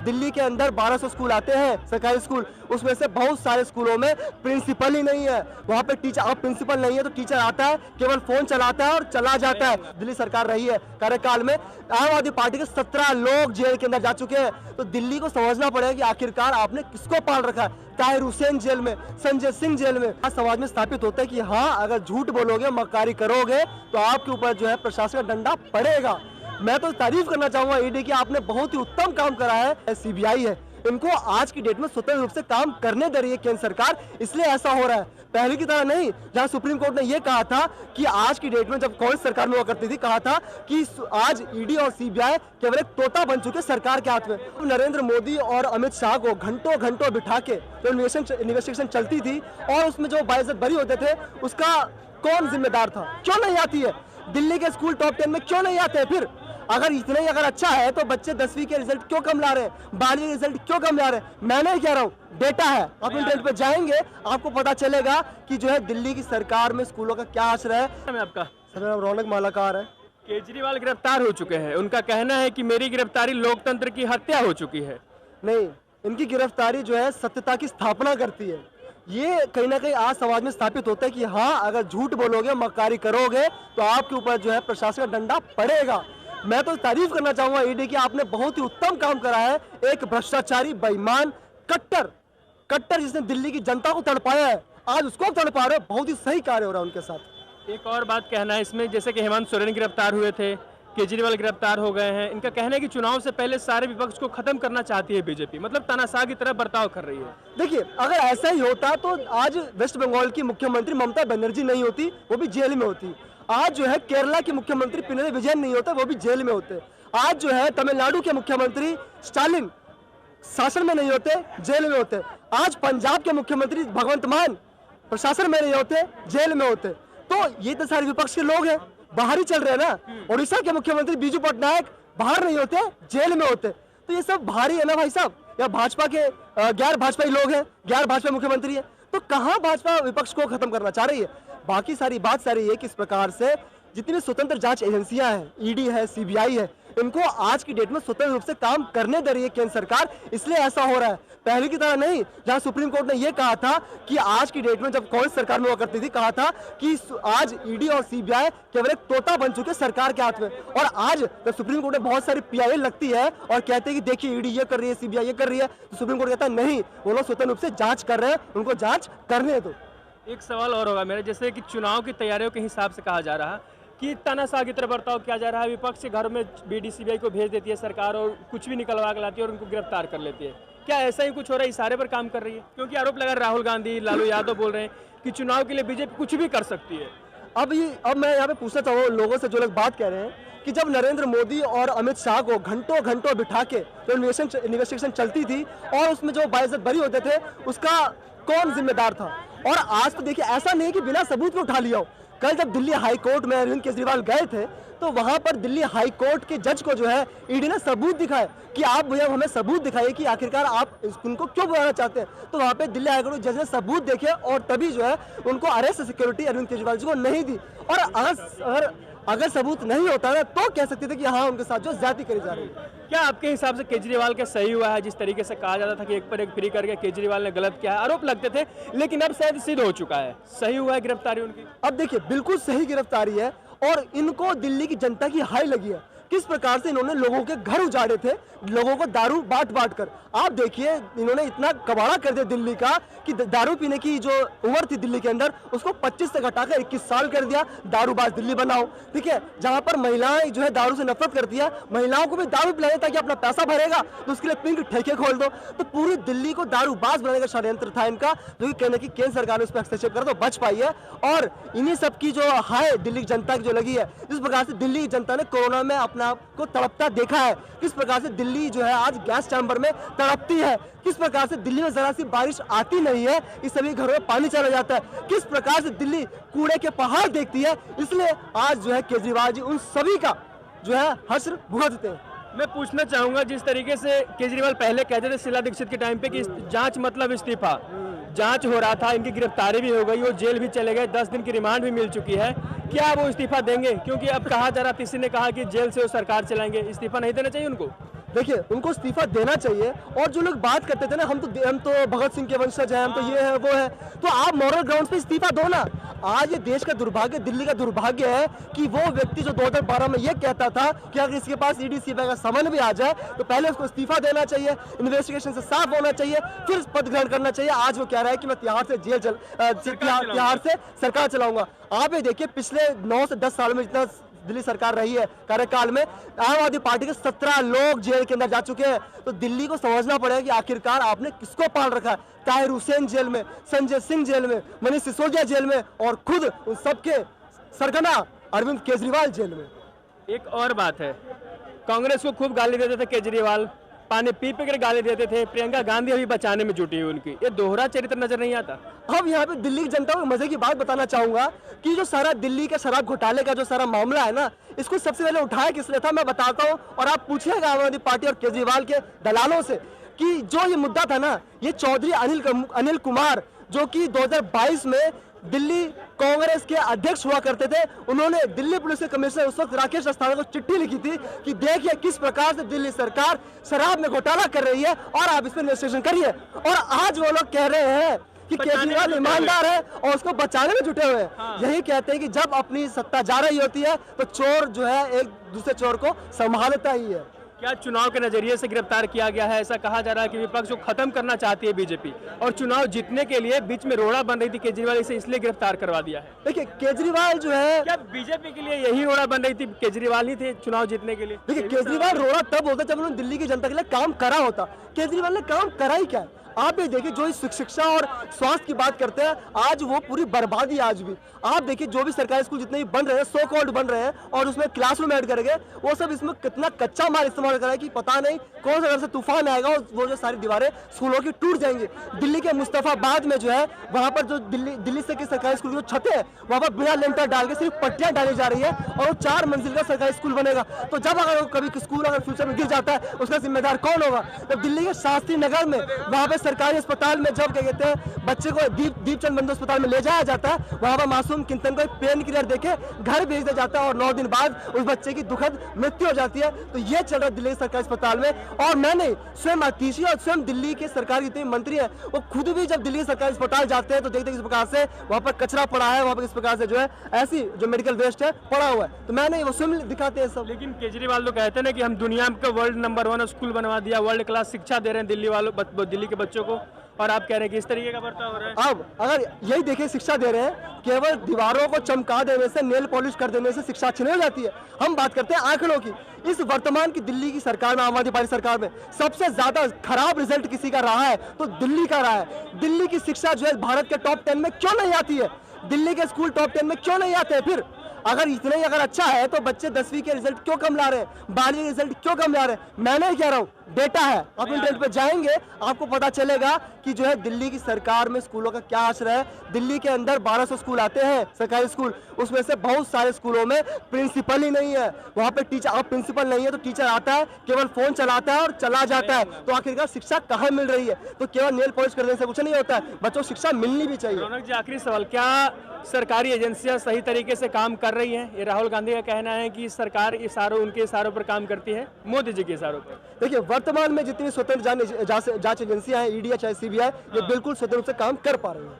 दिल्ली के अंदर 1200 स्कूल आते हैं, सरकारी स्कूल, उसमें से बहुत सारे स्कूलों में प्रिंसिपल ही नहीं है। वहाँ पे टीचर, अब प्रिंसिपल नहीं है तो टीचर आता है, केवल फोन चलाता है और चला जाता है। दिल्ली सरकार रही है कार्यकाल में, आम आदमी पार्टी के 17 लोग जेल के अंदर जा चुके हैं। तो दिल्ली को समझना पड़ेगा कि आखिरकार आपने किसको पाल रखा है। ताहिर हुसैन जेल में, संजय सिंह जेल में। आज समाज में स्थापित होता है कि हाँ, अगर झूठ बोलोगे, मक्कारी करोगे तो आपके ऊपर जो है प्रशासन का डंडा पड़ेगा। मैं तो तारीफ करना चाहूंगा ईडी की, आपने बहुत ही उत्तम काम करा है। सीबीआई है, इनको आज की डेट में स्वतंत्र रूप से काम करने दे रही है केंद्र सरकार, इसलिए ऐसा हो रहा है। पहले की तरह नहीं, जहां सुप्रीम कोर्ट ने यह कहा था कि आज की डेट में, जब कांग्रेस सरकार में हुआ करती थी, कहा था कि आज ईडी और सीबीआई केवल एक तोता बन चुके सरकार के हाथ में। नरेंद्र मोदी और अमित शाह को घंटों घंटों बिठा के जो इन्वेस्टिगेशन चलती थी और उसमें जो बाइज्जत बरी होते थे, उसका कौन जिम्मेदार था? क्यों नहीं आती है? दिल्ली के स्कूल टॉप 10 में क्यों नहीं आते? फिर अगर इतना ही अगर अच्छा है तो बच्चे 10वीं के रिजल्ट क्यों कम ला रहे हैं, 12वीं के रिजल्ट क्यों कम ला रहे हैं? मैं नहीं कह रहा हूँ, डेटा है, आप इंटरनेट पे जाएंगे आपको पता चलेगा कि जो है दिल्ली की सरकार में स्कूलों का क्या असर है। आपका सर, मेरा नाम रौनक मालाकार है। केजरीवाल गिरफ्तार हो चुके हैं, उनका कहना है कि मेरी गिरफ्तारी लोकतंत्र की हत्या हो चुकी है। नहीं, इनकी गिरफ्तारी जो है सत्यता की स्थापना करती है। ये कहीं ना कहीं आज समाज में स्थापित होता है कि हाँ, अगर झूठ बोलोगे, मक्कारी करोगे तो आपके ऊपर जो है प्रशासन का डंडा पड़ेगा। मैं तो तारीफ करना चाहूंगा ईडी की, आपने बहुत ही उत्तम काम करा है। एक भ्रष्टाचारी, बेईमान, कट्टर जिसने दिल्ली की जनता को तड़पाया है, आज उसको तड़पा रहे हो। बहुत ही सही कार्य हो रहा है उनके साथ। एक और बात कहना है इसमें, जैसे कि हेमंत सोरेन गिरफ्तार हुए थे, केजरीवाल गिरफ्तार हो गए हैं, इनका कहना है कि चुनाव से पहले सारे विपक्ष को खत्म करना चाहती है बीजेपी, मतलब तानाशाह की तरह बर्ताव कर रही है। देखिए, अगर ऐसा ही होता तो आज वेस्ट बंगाल की मुख्यमंत्री ममता बनर्जी नहीं होती, वो भी जेल में होती। आज जो है केरला के मुख्यमंत्री पिनराई विजयन नहीं होता, वो भी जेल में होते। आज जो है तमिलनाडु के मुख्यमंत्री स्टालिन शासन में नहीं होते, जेल में होते। आज पंजाब के मुख्यमंत्री भगवंत मान प्रशासन में नहीं होते, जेल में होते। तो ये तो सारे विपक्ष के लोग हैं, बाहर ही चल रहे हैं ना। उड़ीसा के मुख्यमंत्री बीजू पटनायक बाहर नहीं होते, जेल में होते। तो ये सब भारी है ना भाई साहब, या भाजपा के गैर भाजपाई लोग हैं, गैर भाजपा मुख्यमंत्री है। तो कहां भाजपा विपक्ष को खत्म करना चाह रही है? बाकी सारी बात सारी है कि इस प्रकार से जितनी स्वतंत्र जांच एजेंसियां हैं, ईडी है, सीबीआई है, इनको आज की डेट में स्वतंत्र रूप से काम करने दे रही है केंद्र सरकार, इसलिए ऐसा हो रहा है। पहले की तरह नहीं, जहां सुप्रीम कोर्ट ने यह कहा था कि आज की डेट में, जब कांग्रेस सरकार में हुआ करती थी, कहा था कि आज ईडी और सीबीआई केवल एक तोता बन चुके सरकार के हाथ में। और आज जब सुप्रीम कोर्ट में बहुत सारी पीआईएल लगती है और कहते हैं कि देखिए ईडी ये कर रही है, सीबीआई ये कर रही है, तो सुप्रीम कोर्ट कहता है नहीं, वो लोग स्वतंत्र रूप से जांच कर रहे हैं, उनको जांच करने दो। एक सवाल और होगा मेरा, जैसे कि चुनाव की तैयारियों के हिसाब से कहा जा रहा है कि तानाशाह की तरह बर्ताव किया जा रहा है, विपक्ष के घरों में बीडी सीबीआई को भेज देती है सरकार और कुछ भी निकलवा के लाती है और उनको गिरफ्तार कर लेती है। क्या ऐसा ही कुछ हो रहा है, इशारे पर काम कर रही है? क्योंकि आरोप लगा राहुल गांधी, लालू यादव बोल रहे हैं कि चुनाव के लिए बीजेपी कुछ भी कर सकती है। अब मैं यहाँ पे पूछना चाहूँगा लोगों से, जो लोग बात कह रहे हैं कि जब नरेंद्र मोदी और अमित शाह को घंटों घंटों बिठा के जो इन्वेस्टिगेशन चलती थी और उसमें जो बाइज्जत बरी होते थे, उसका कौन जिम्मेदार था? और आज तो देखिए, ऐसा नहीं कि बिना सबूत को उठा लिया हो। कल जब दिल्ली हाई कोर्ट में अरविंद केजरीवाल गए थे, तो वहां पर दिल्ली हाई कोर्ट के जज को जो है ईडी ने सबूत दिखाए कि आप भैया हमें सबूत दिखाइए कि आखिरकार आप उनको क्यों बुलाना चाहते हैं। तो वहां पे दिल्ली हाई कोर्ट के जज ने सबूत देखे और तभी जो है उनको अरेस्ट सिक्योरिटी अरविंद केजरीवाल जी को नहीं दी। और अगर सबूत नहीं होता ना तो कह सकते थे कि हाँ, उनके साथ जो ज्यादती करी जा रही है। क्या आपके हिसाब से केजरीवाल का सही हुआ है? जिस तरीके से कहा जाता था कि एक पर एक फ्री करके केजरीवाल ने गलत किया है, आरोप लगते थे, लेकिन अब शायद सिद्ध हो चुका है, सही हुआ है गिरफ्तारी उनकी? अब देखिए, बिल्कुल सही गिरफ्तारी है और इनको दिल्ली की जनता की हाय लगी है। किस प्रकार से इन्होंने लोगों के घर उजाड़े थे, लोगों को दारू बांट कर। आप देखिए, इन्होंने इतना कबाड़ा कर दिया दिल्ली का कि दारू पीने की जो उम्र थी दिल्ली के अंदर, उसको 25 से घटाकर 21 साल कर दिया। दारूबाज दिल्ली बनाओ, ठीक है। जहां पर महिलाएं जो है दारू से नफरत करती है, महिलाओं को भी दारू पिलाए ताकि अपना पैसा भरेगा, तो उसके लिए पिंक ठेके खोल दो। तो पूरी दिल्ली को दारूबाज बनाने का षड्यंत्र था इनका, जो कि कहने की केंद्र सरकार ने उस पर हस्तक्षेप कर तो बच पाई है। और इन्हीं सब की जो हाय दिल्ली की जनता की जो लगी है, जिस प्रकार से दिल्ली की जनता ने कोरोना में अपने आप को तड़पता देखा है, किस प्रकार से दिल्ली जो है आज गैस चैम्बर में तड़पती है, किस प्रकार से दिल्ली में जरा सी बारिश आती नहीं है, इस सभी घरों में पानी चला जाता है, किस प्रकार से दिल्ली कूड़े के पहाड़ देखती है। इसलिए आज जो है केजरीवाल जी उन सभी का जो है हश्र भुगतते हैं। मैं पूछना चाहूंगा, जिस तरीके से केजरीवाल पहले कहते थे शीला दीक्षित के टाइम पे कि जांच मतलब इस्तीफा, जांच हो रहा था, इनकी गिरफ्तारी भी हो गई, वो जेल भी चले गए, 10 दिन की रिमांड भी मिल चुकी है, क्या वो इस्तीफा देंगे? क्योंकि अब कहा जा रहा, किसी ने कहा कि जेल से वो सरकार चलाएंगे, इस्तीफा नहीं देना चाहिए उनको? देखिए उनको इस्तीफा देना चाहिए। और जो लोग बात करते थे ना हम तो भगत सिंह के वंशज हैं, हम तो ये है वो है, तो आप मॉरल ग्राउंड पे इस्तीफा दो ना। आज ये देश का दुर्भाग्य, दिल्ली का दुर्भाग्य है कि वो व्यक्ति जो 2012 में ये कहता था कि अगर इसके पास ईडी सीबीआई का समन भी आ जाए तो पहले उसको इस्तीफा देना चाहिए, इन्वेस्टिगेशन से साफ होना चाहिए, फिर पद ग्रहण करना चाहिए। आज वो कह रहा है कि मैं तिहाड़ से तिहाड़ से सरकार चलाऊंगा। आप ये देखिए पिछले 9 से 10 साल में जितना दिल्ली सरकार रही है कार्यकाल में, आम आदमी पार्टी के 17 लोग जेल के अंदर जा चुके हैं। तो दिल्ली को समझना पड़ेगा कि आखिरकार आपने किसको पाल रखा है। ताहिर हुसैन जेल में, संजय सिंह जेल में, मनीष सिसोदिया जेल में और खुद उन सबके सरगना अरविंद केजरीवाल जेल में। एक और बात है, कांग्रेस को खूब गाली देते थे केजरीवाल, पानी पी पी कर गाली देते थे, प्रियंका गांधी अभी बचाने में जुटी हुई उनकी, ये दोहरा चरित्र नजर नहीं आता। अब यहाँ पे दिल्ली की जनता को मजे की बात बताना चाहूंगा कि जो सारा दिल्ली का शराब घोटाले का जो सारा मामला है ना, इसको सबसे पहले उठाया किसने था मैं बताता हूँ। और आप पूछिएगा आम आदमी पार्टी और केजरीवाल के दलालों से कि जो ये मुद्दा था ना, ये चौधरी अनिल कुमार जो कि 2022 में दिल्ली कांग्रेस के अध्यक्ष हुआ करते थे, उन्होंने दिल्ली पुलिस के कमिश्नर उस वक्त राकेश अस्थाना को चिट्ठी लिखी थी कि देखिए किस प्रकार से दिल्ली सरकार शराब में घोटाला कर रही है और आप इस पर इन्वेस्टिगेशन करिए। और आज वो लोग कह रहे हैं कि केजरीवाल ईमानदार है और उसको बचाने में जुटे हुए हैं। हाँ। यही कहते हैं कि जब अपनी सत्ता जा रही होती है तो चोर जो है एक दूसरे चोर को संभालता ही है। क्या चुनाव के नजरिए से गिरफ्तार किया गया है? ऐसा कहा जा रहा है कि विपक्ष को खत्म करना चाहती है बीजेपी और चुनाव जीतने के लिए बीच में रोड़ा बन रही थी केजरीवाल, इसे इसलिए गिरफ्तार करवा दिया है। देखिए केजरीवाल जो है, क्या बीजेपी के लिए यही रोड़ा बन रही थी, केजरीवाल ही थे चुनाव जीतने के लिए? देखिए केजरीवाल रोड़ा तब होता जब उन्होंने दिल्ली की जनता के लिए काम करा होता। केजरीवाल ने काम करा ही क्या है? आप ये देखिए जो इस शिक्षा और स्वास्थ्य की बात करते हैं, आज वो पूरी बर्बादी। आज भी आप देखिए जो भी सरकारी स्कूल जितने भी बन रहे हैं, सो कॉल्ड बन रहे हैं और उसमें क्लासरूम ऐड करेंगे, वो सब इसमें कितना कच्चा माल इस्तेमाल कर रहा है कि पता नहीं कौन सा घर से तूफान आएगा और वो जो सारी दीवारें स्कूलों की टूट जाएंगी। दिल्ली के मुस्तफाबाद में जो है वहां पर जो दिल्ली से के सरकारी स्कूल की जो छतें हैं वहां पर बिना लेंटर डाल के सिर्फ पट्टियां डाली जा रही है और वो 4 मंजिल का सरकारी स्कूल बनेगा। तो जब अगर कभी स्कूल अगर फ्यूचर में गिर जाता है उसका जिम्मेदार कौन होगा? तो दिल्ली के शास्त्री नगर में वहां पे सरकारी अस्पताल में जब क्या कहते हैं बच्चे को दीपचंद बंधु अस्पताल में ले जाया जाता है, वहां पर मासूम किंतन को पेन किलर देके घर भेज दिया जाता है और 9 दिन बाद उस बच्चे की दुखद मृत्यु हो जाती है। तो ये चल रहा है दिल्ली सरकारी अस्पताल में। और मैंने स्वयं आतिशी और स्वयं दिल्ली के सरकार जितने मंत्री हैं वो खुद भी जब दिल्ली सरकारी अस्पताल जाते हैं तो देखते हैं किस प्रकार से वहां पर कचरा पड़ा है, वहां पर किस प्रकार से जो है ऐसी जो मेडिकल वेस्ट है पड़ा हुआ है। तो मैंने वो स्वयं दिखाते हैं सब। लेकिन केजरीवाल तो कहते हैं ना कि हम दुनिया का वर्ल्ड नंबर 1 स्कूल बनवा दिया, वर्ल्ड क्लास शिक्षा दे रहे हैं दिल्ली के बच्चों को, और आप कह रहे हैं कि इस तरीके का बर्ताव हो रहा है। अब अगर यही देखिए शिक्षा दे रहे हैं, केवल दीवारों को चमका देने से, नेल पॉलिश कर देने से शिक्षा अच्छी नहीं हो जाती है। हम बात करते हैं आंकड़ों की। इस वर्तमान की दिल्ली की सरकार में, आम आदमी पार्टी सरकार में सबसे ज्यादा खराब रिजल्ट किसी का रहा है तो दिल्ली का रहा है। दिल्ली की शिक्षा जो है भारत के टॉप 10 में क्यों नहीं आती है? दिल्ली के स्कूल टॉप 10 में क्यों नहीं आते हैं? फिर अगर इतना ही अगर अच्छा है तो बच्चे 10वीं के रिजल्ट क्यों कम ला रहे हैं, 12वीं के रिजल्ट क्यों कम ला रहे हैं? मैं नहीं कह रहा हूँ, डेटा है। आप इंटरनेट पे जाएंगे आपको पता चलेगा कि जो है दिल्ली की सरकार में स्कूलों का क्या असर है। दिल्ली के अंदर 1200 स्कूल आते हैं सरकारी स्कूल, उसमें से बहुत सारे स्कूलों में प्रिंसिपल ही नहीं है। वहां पे टीचर, अब प्रिंसिपल नहीं है तो टीचर आता है, केवल फोन चलाता है और चला जाता है। तो आखिरकार शिक्षा कहाँ मिल रही है? तो केवल नेल पॉलिश करने से कुछ नहीं होता है, बच्चों को शिक्षा मिलनी भी चाहिए। रौनक जी, आखिरी सवाल, क्या सरकारी एजेंसियां सही तरीके से काम कर रही हैं? ये राहुल गांधी का कहना है कि सरकार उनके इशारों पर काम करती है, मोदी जी के इशारों पर। देखिए वर्तमान में जितनी स्वतंत्र जांच एजेंसियां हैं, ईडी चाहे सीबीआई, ये बिल्कुल स्वतंत्र रूप से काम कर पा रही है।